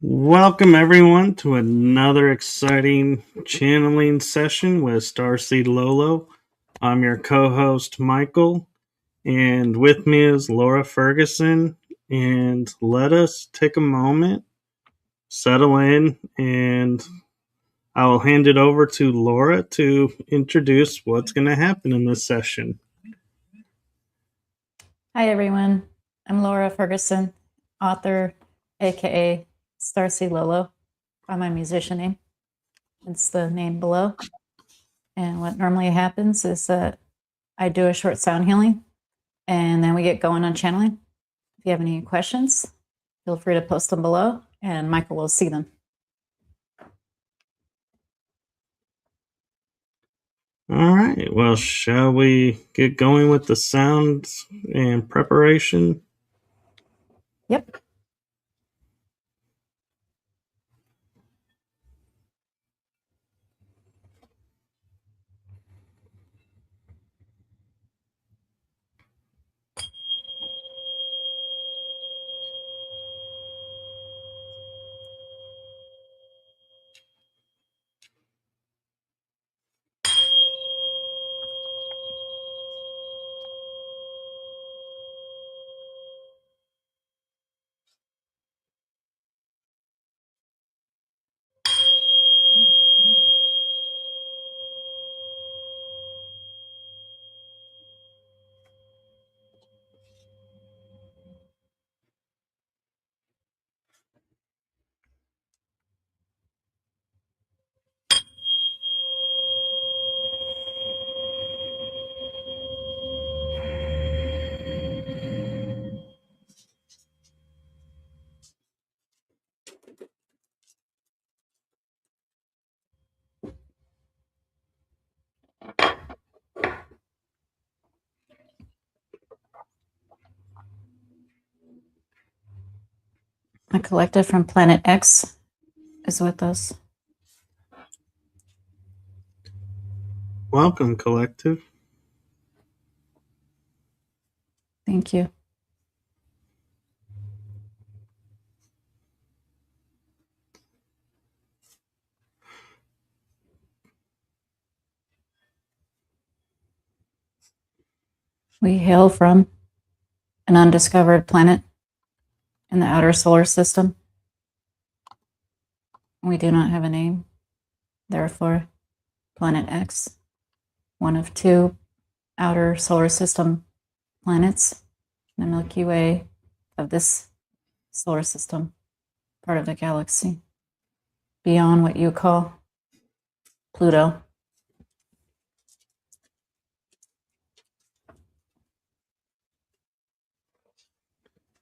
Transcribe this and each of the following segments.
Welcome everyone to another exciting channeling session with Starseed Lø Lø. I'm your co-host Michael, and with me is Laura Ferguson. And let us take a moment, settle in, and I will hand it over to Laura to introduce what's going to happen in this session. Hi everyone, I'm Laura Ferguson, author, aka Starseed Lø Lø, by my musician name. It's the name below. And what normally happens is that I do a short sound healing and then we get going on channeling. If you have any questions, feel free to post them below and Michael will see them. All right, well, shall we get going with the sounds and preparation? Yep. A collective from Planet X is with us. Welcome, collective. Thank you. We hail from an undiscovered planet in the outer solar system. We do not have a name. Therefore, Planet X, one of two outer solar system planets in the Milky Way of this solar system, part of the galaxy, beyond what you call Pluto.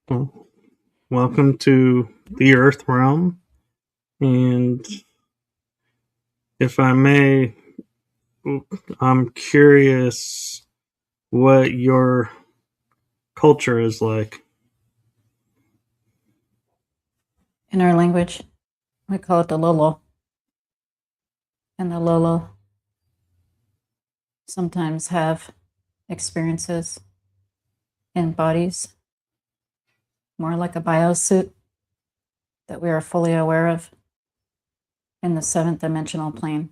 Well, welcome to the Earth realm, and if I may, I'm curious what your culture is like. In our language, we call it the Lolo. And the Lolo sometimes have experiences in bodies, more like a biosuit that we are fully aware of in the 7th dimensional plane.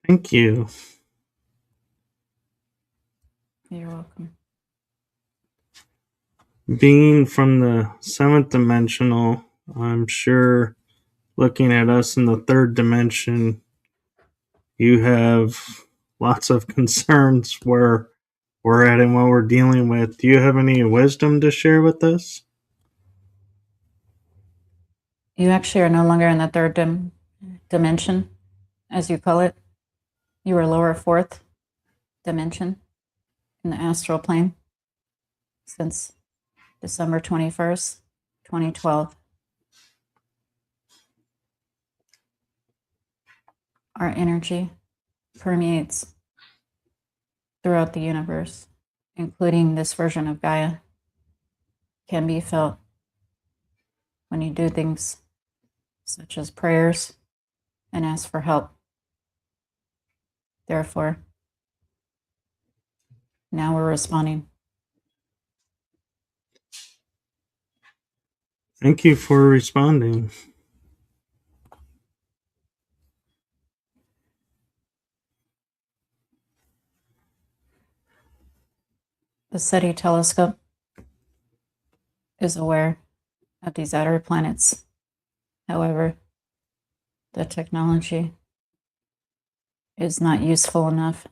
Thank you. You're welcome. Being from the 7th dimensional, I'm sure looking at us in the 3rd dimension, you have lots of concerns where we're at and what we're dealing with. Do you have any wisdom to share with us? You actually are no longer in the 3rd dimension, as you call it. You were lower 4th dimension in the astral plane since December 21st, 2012. Our energy permeates throughout the universe, including this version of Gaia, can be felt when you do things such as prayers and ask for help. Therefore, now we're responding Thank you for responding. The SETI telescope is aware of these outer planets. However, the technology is not useful enough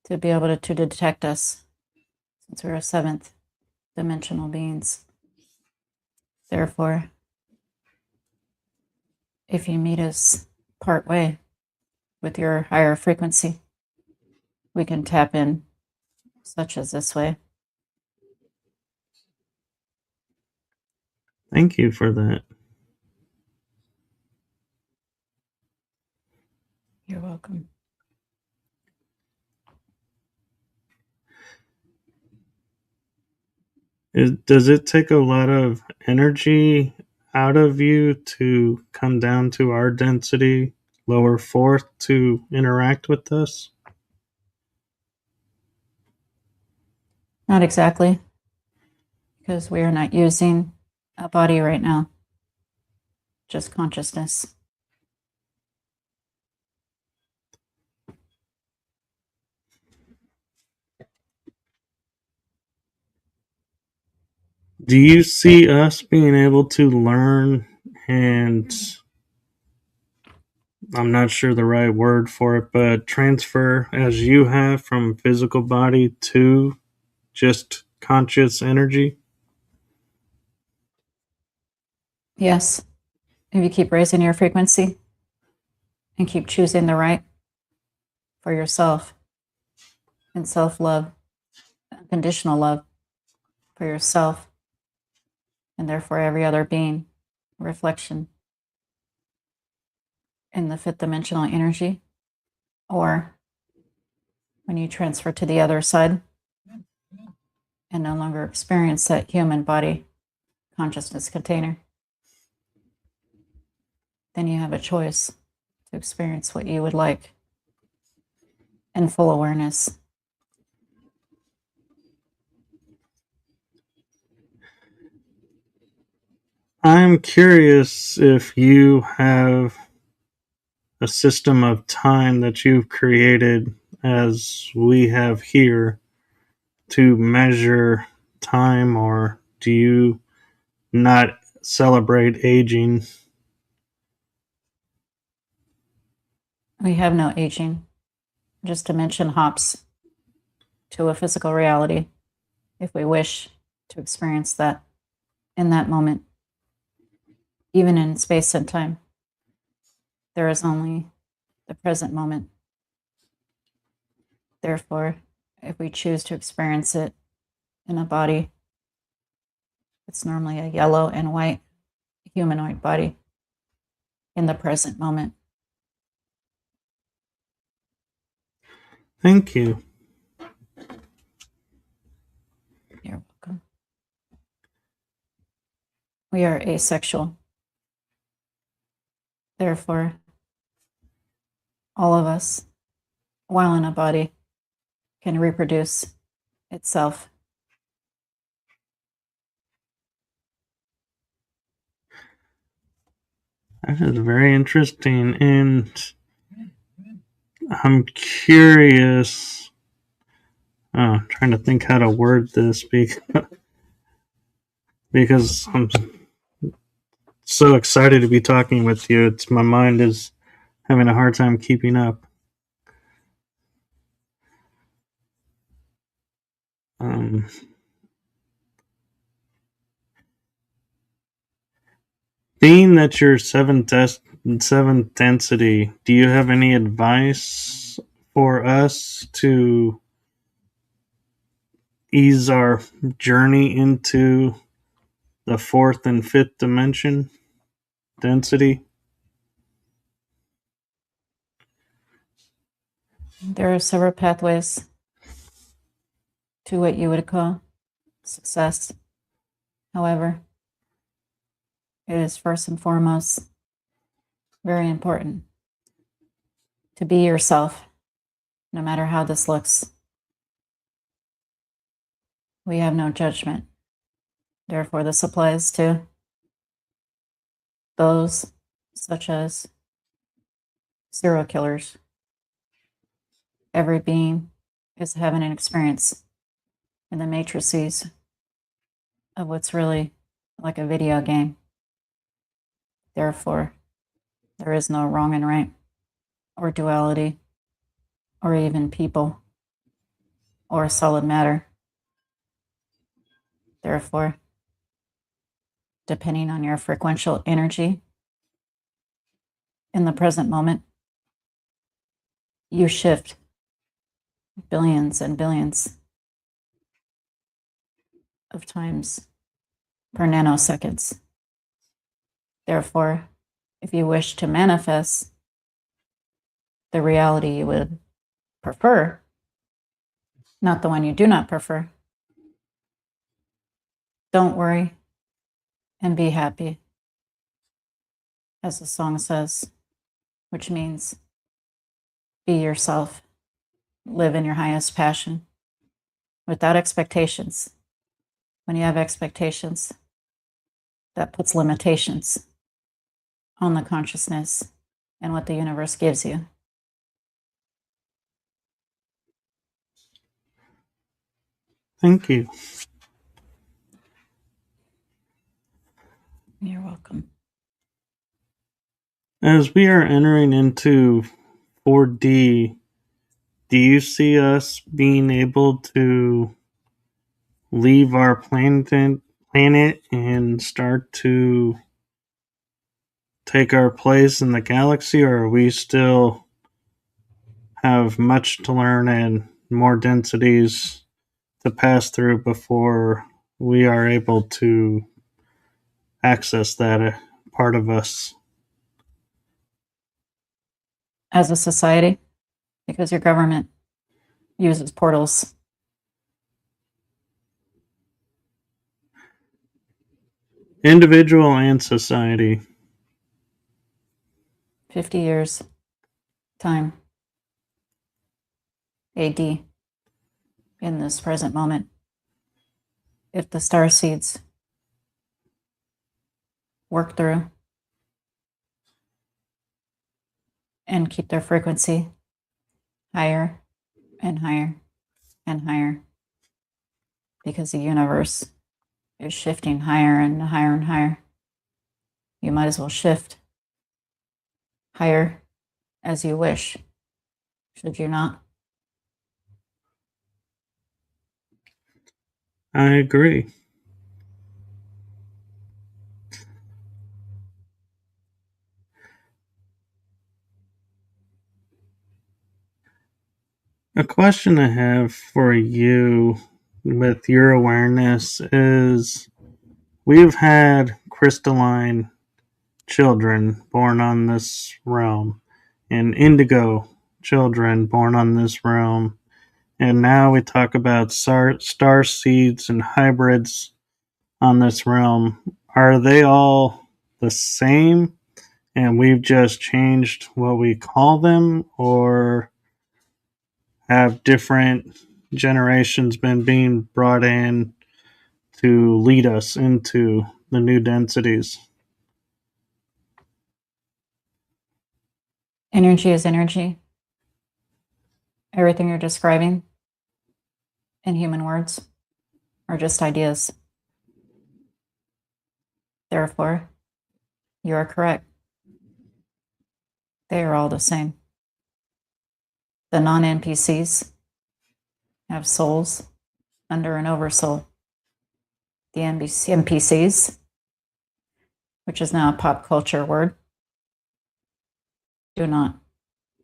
to be able to detect us, since we're seventh dimensional beings. Therefore, if you meet us part way with your higher frequency, we can tap in, such as this way. Thank you for that. You're welcome. Does it take a lot of energy out of you to come down to our density, lower fourth, to interact with us? Not exactly, because we are not using a body right now, just consciousness. Do you see us being able to learn, and I'm not sure the right word for it, but transfer as you have from physical body to just conscious energy? Yes, if you keep raising your frequency and keep choosing the right for yourself and self-love, unconditional love for yourself, and therefore every other being, reflection in the fifth dimensional energy, or when you transfer to the other side and no longer experience that human body consciousness container, then you have a choice to experience what you would like in full awareness. I'm curious if you have a system of time that you've created as we have here to measure time, or do you not celebrate aging? We have no aging, just dimension hops to a physical reality if we wish to experience that in that moment. Even in space and time, there is only the present moment. Therefore, if we choose to experience it in a body, it's normally a yellow and white humanoid body in the present moment. Thank you. You're welcome. We are asexual. Therefore, all of us, while in a body, can reproduce itself. That is very interesting, and I'm curious. I'm trying to think how to word this because I'm so excited to be talking with you. It's my mind is having a hard time keeping up. Um, Being that you're seventh density, do you have any advice for us to ease our journey into the fourth and fifth dimension density? There are several pathways to what you would call success. However, it is first and foremost very important to be yourself, no matter how this looks. We have no judgment. Therefore, this applies to those such as serial killers. Every being is having an experience in the matrices of what's really like a video game. Therefore, there is no wrong and right, or duality, or even people, or solid matter. Therefore, depending on your frequential energy in the present moment, you shift billions and billions of times per nanoseconds. Therefore, if you wish to manifest the reality you would prefer, not the one you do not prefer, don't worry and be happy, as the song says, which means be yourself, live in your highest passion, without expectations. When you have expectations, that puts limitations on the consciousness and what the universe gives you. Thank you. You're welcome. As we are entering into 4D, do you see us being able to leave our planet and start to take our place in the galaxy, or are we still have much to learn and more densities to pass through before we are able to access that part of us? As a society, because your government uses portals. Individual and society. 50 years time AD in this present moment. If the star seeds work through and keep their frequency higher and higher and higher, because the universe is shifting higher and higher and higher, you might as well shift higher as you wish, should you not? I agree. A question I have for you with your awareness is, we've had crystalline children born on this realm and indigo children born on this realm, and now we talk about star seeds and hybrids on this realm. Are they all the same and we've just changed what we call them, or have different generations been being brought in to lead us into the new densities? Energy is energy. Everything you're describing in human words are just ideas. Therefore, you are correct. They are all the same. The non-NPCs have souls under an oversoul. The NPCs, which is now a pop culture word, do not.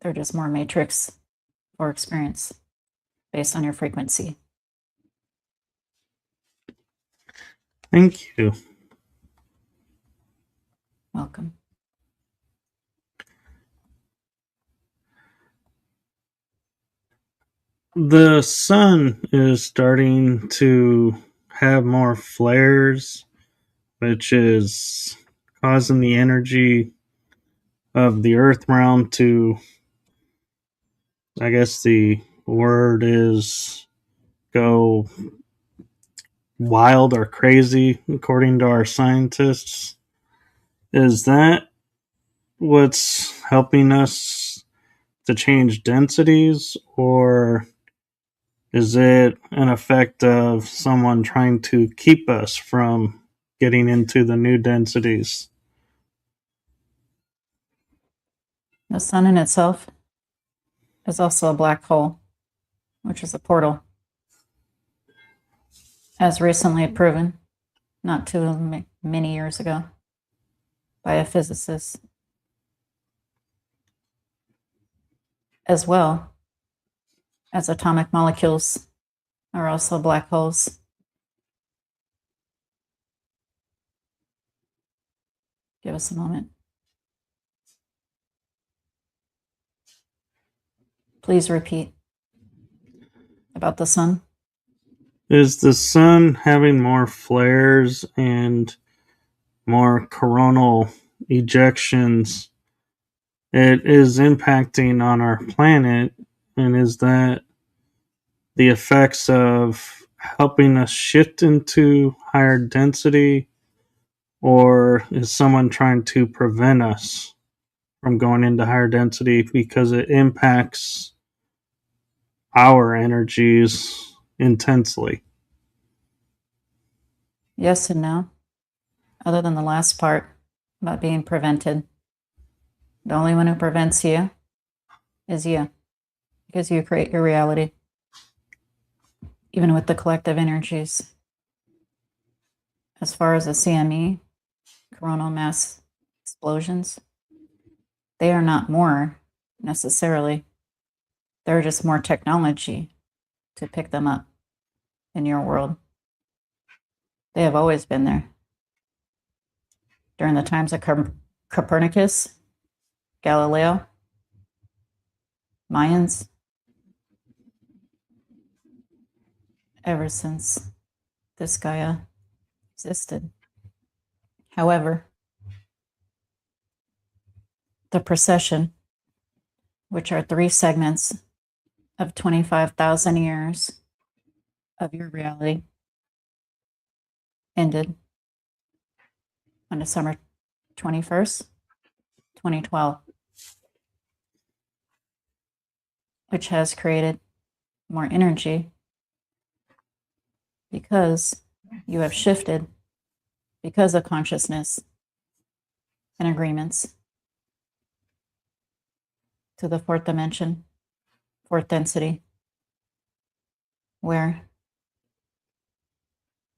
They're just more matrix or experience based on your frequency. Thank you. Welcome. The sun is starting to have more flares, which is causing the energy of the earth realm to, I guess the word is, go wild or crazy, according to our scientists. Is that what's helping us to change densities, or is it an effect of someone trying to keep us from getting into the new densities? The sun in itself is also a black hole, which is a portal, as recently proven not too many years ago by a physicist, as well as atomic molecules are also black holes. Give us a moment. Please repeat about the sun. Is the sun having more flares and more coronal ejections? It is impacting on our planet, and is that the effects of helping us shift into higher density, or is someone trying to prevent us from going into higher density because it impacts our energies intensely? Yes and no. Other than the last part about being prevented, the only one who prevents you is you, because you create your reality, even with the collective energies. As far as the CME, coronal mass explosions, they are not more necessarily. They're just more technology to pick them up in your world. They have always been there. During the times of Copernicus, Galileo, Mayans, ever since this Gaia existed. However, the precession, which are 3 segments of 25,000 years of your reality, ended on December 21st, 2012, which has created more energy because you have shifted because of consciousness and agreements to the 4th dimension, 4th density, where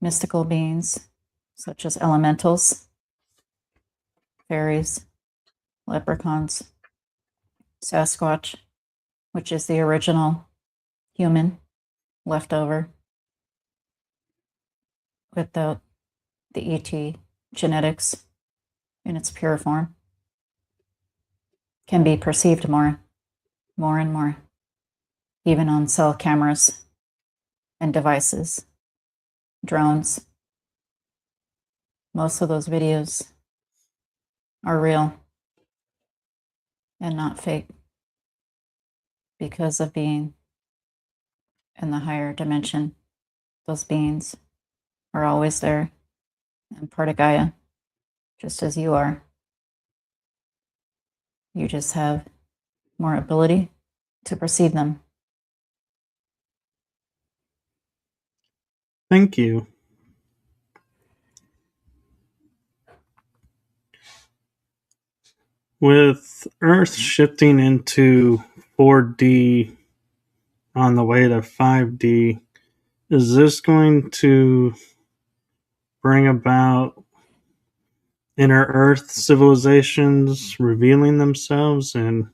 mystical beings such as elementals, fairies, leprechauns, Sasquatch, which is the original human leftover without the ET genetics in its pure form, can be perceived more and more, even on cell cameras and devices, drones. Most of those videos are real and not fake because of being in the higher dimension. Those beings are always there and part of Gaia, just as you are. You just have more ability to perceive them. Thank you. With Earth shifting into 4D on the way to 5D, is this going to bring about inner Earth civilizations revealing themselves and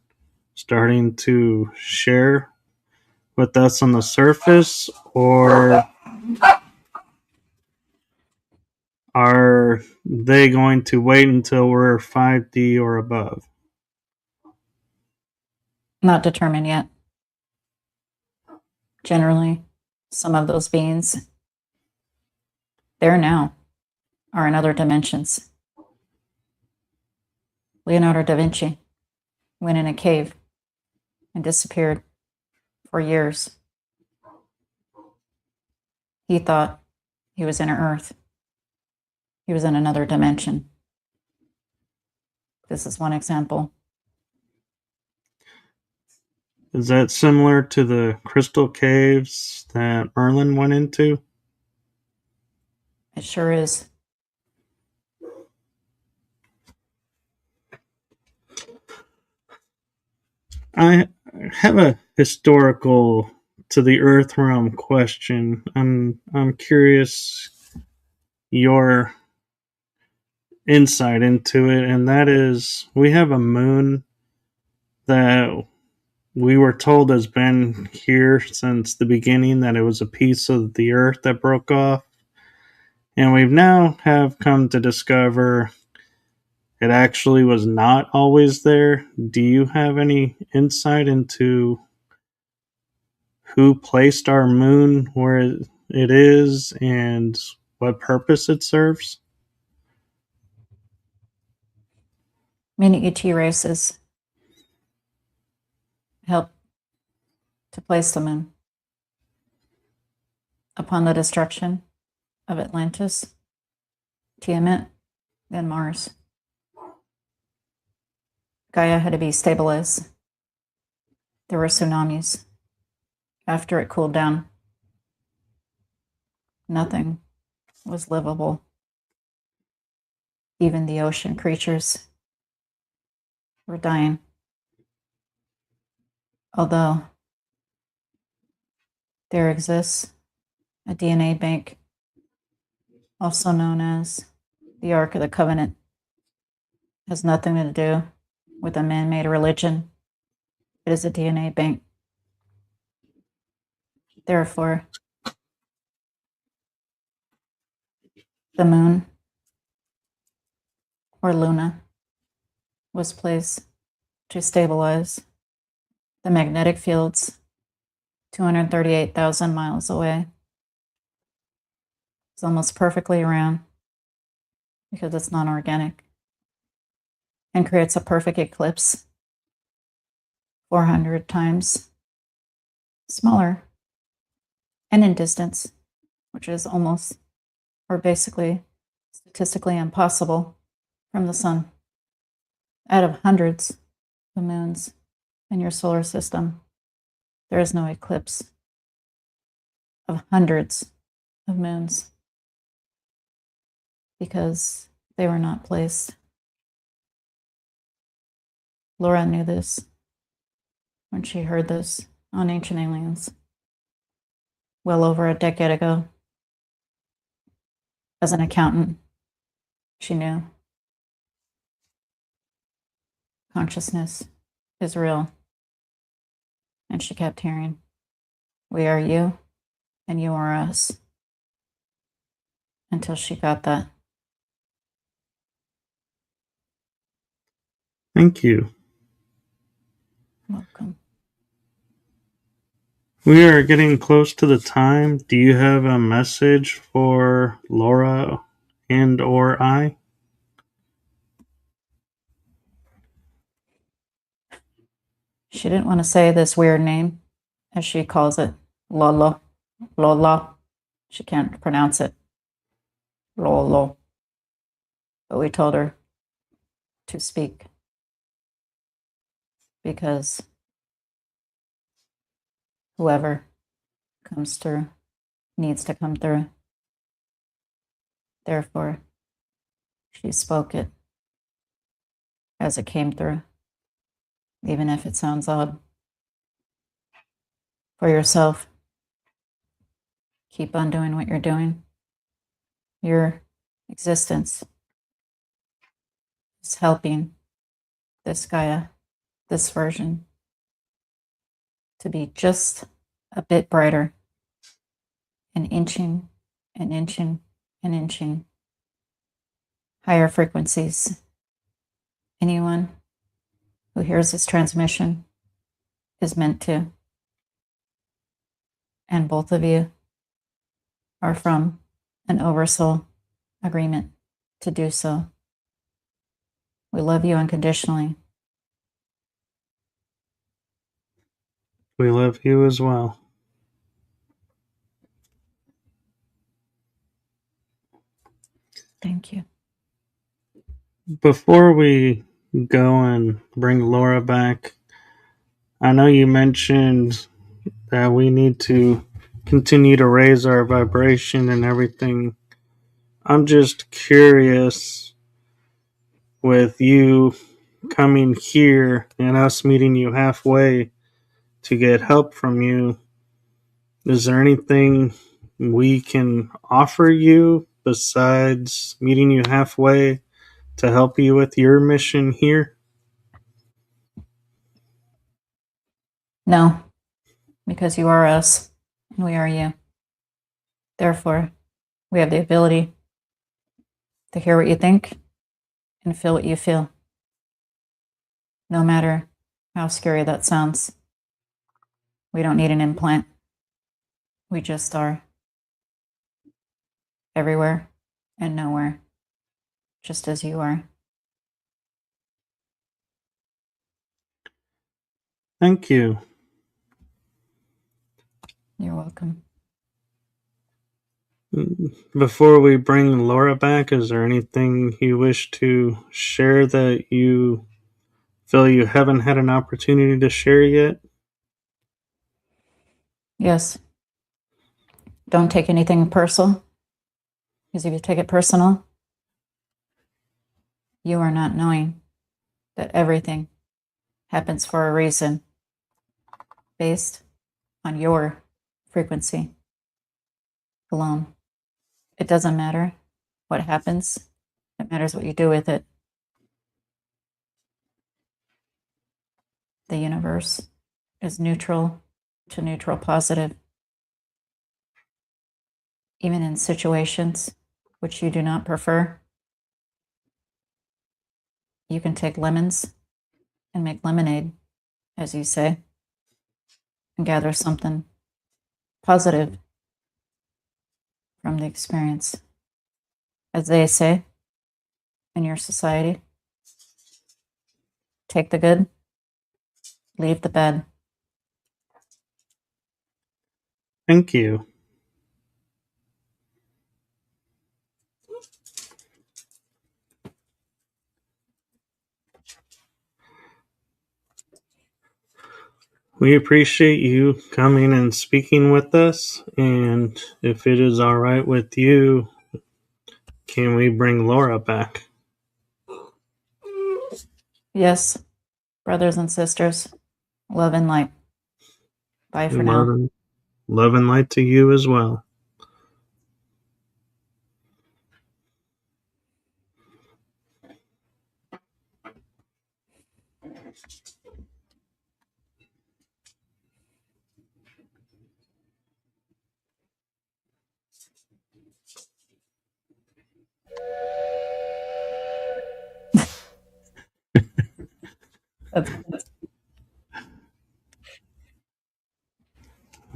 starting to share with us on the surface, or are they going to wait until we're 5D or above? Not determined yet. Generally, some of those beings, there now, are in other dimensions. Leonardo da Vinci went in a cave and disappeared for years. He thought He was in Earth. He was in another dimension. This is one example. Is that similar to the crystal caves that Merlin went into? It sure is. I have a historical to the Earth realm question. I'm curious your insight into it, and that is we have a moon that we were told has been here since the beginning, that it was a piece of the Earth that broke off, and we've now have come to discover it actually was not always there. Do you have any insight into who placed our moon where it is and what purpose it serves? Many ET races helped to place the moon. Upon the destruction of Atlantis, Tiamat, and Mars, Gaia had to be stabilized. There were tsunamis. After it cooled down, nothing was livable. Even the ocean creatures were dying. Although there exists a DNA bank, also known as the Ark of the Covenant, has nothing to do with a man-made religion. It is a DNA bank. Therefore, the moon, or Luna, was placed to stabilize the magnetic fields 238,000 miles away. It's almost perfectly round because it's non-organic, and creates a perfect eclipse 400 times smaller and in distance, which is almost or basically statistically impossible from the sun. Out of hundreds of moons in your solar system, there is no eclipse of hundreds of moons because they were not placed. Laura knew this when she heard this on Ancient Aliens well over a decade ago. As an accountant, she knew consciousness is real. And she kept hearing, "We are you, and you are us," until she got that. Thank you. Welcome. We are getting close to the time. Do you have a message for Laura and or I? She didn't want to say this weird name, as she calls it, Lolo, Lola. She can't pronounce it, Lolo. But we told her to speak because whoever comes through needs to come through. Therefore, she spoke it as it came through, even if it sounds odd. For yourself, keep on doing what you're doing. Your existence is helping this Gaia, this version, to be just a bit brighter, and inching and inching and inching higher frequencies. Anyone who hears this transmission is meant to. And both of you are from an oversoul agreement to do so. We love you unconditionally. We love you as well. Thank you. Before we go and bring Laura back, I know you mentioned that we need to continue to raise our vibration and everything. I'm just curious, with you coming here and us meeting you halfway to get help from you, is there anything we can offer you besides meeting you halfway to help you with your mission here? No, because you are us and we are you. Therefore, we have the ability to hear what you think and feel what you feel. No matter how scary that sounds, we don't need an implant. We just are everywhere and nowhere, just as you are. Thank you. You're welcome. Before we bring Laura back, is there anything you wish to share that you feel you haven't had an opportunity to share yet? Yes. Don't take anything personal, because if you take it personal, you are not knowing that everything happens for a reason based on your frequency alone. It doesn't matter what happens. It matters what you do with it. The universe is neutral to neutral positive. Even in situations which you do not prefer, you can take lemons and make lemonade, as you say, and gather something positive from the experience. As they say in your society, take the good, leave the bad. Thank you. We appreciate you coming and speaking with us, and if it is all right with you, can we bring Laura back? Yes, brothers and sisters, love and light. Bye for Love now. and, love and light to you as well.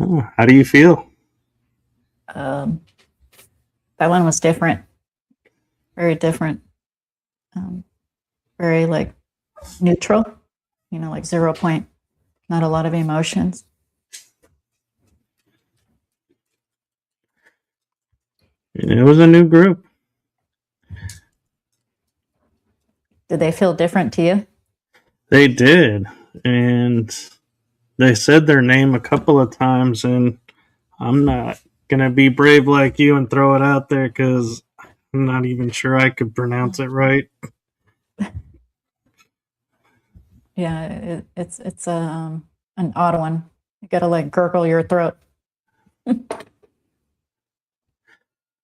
Oh, how do you feel? That one was different, very different, very like neutral, like 0 point, not a lot of emotions. It was a new group. Did they feel different to you? They did, and they said their name a couple of times, and I'm not gonna be brave like you and throw it out there because I'm not even sure I could pronounce it right. Yeah, it's an odd one. You gotta like gurgle your throat.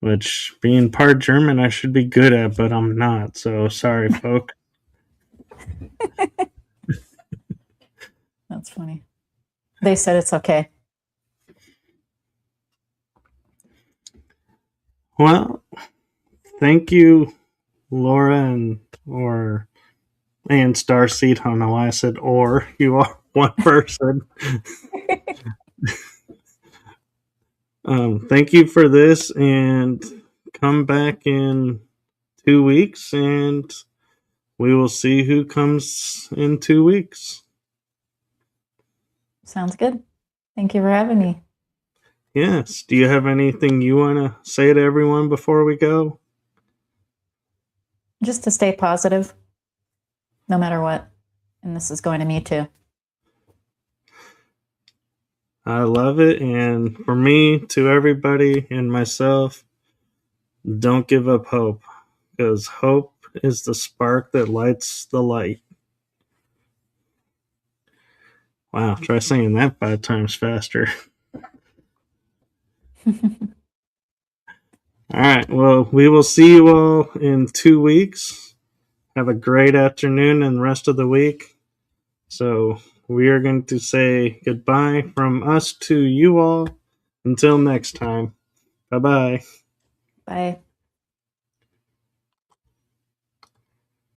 Which, being part German, I should be good at, but I'm not. So sorry, folk. That's funny. They said it's okay. Well, thank you, Laura and Starseed. I don't know why I said or. You are one person. Thank you for this, and come back in 2 weeks, and we will see who comes in 2 weeks. Sounds good. Thank you for having me. Yes. Do you have anything you want to say to everyone before we go? Just to stay positive, no matter what. And this is going to me too. I love it. And for me, to everybody and myself, don't give up hope, because hope is the spark that lights the light. Wow, try saying that 5 times faster. All right, well, we will see you all in 2 weeks. Have a great afternoon and rest of the week. So we are going to say goodbye from us to you all. Until next time. Bye-bye. Bye.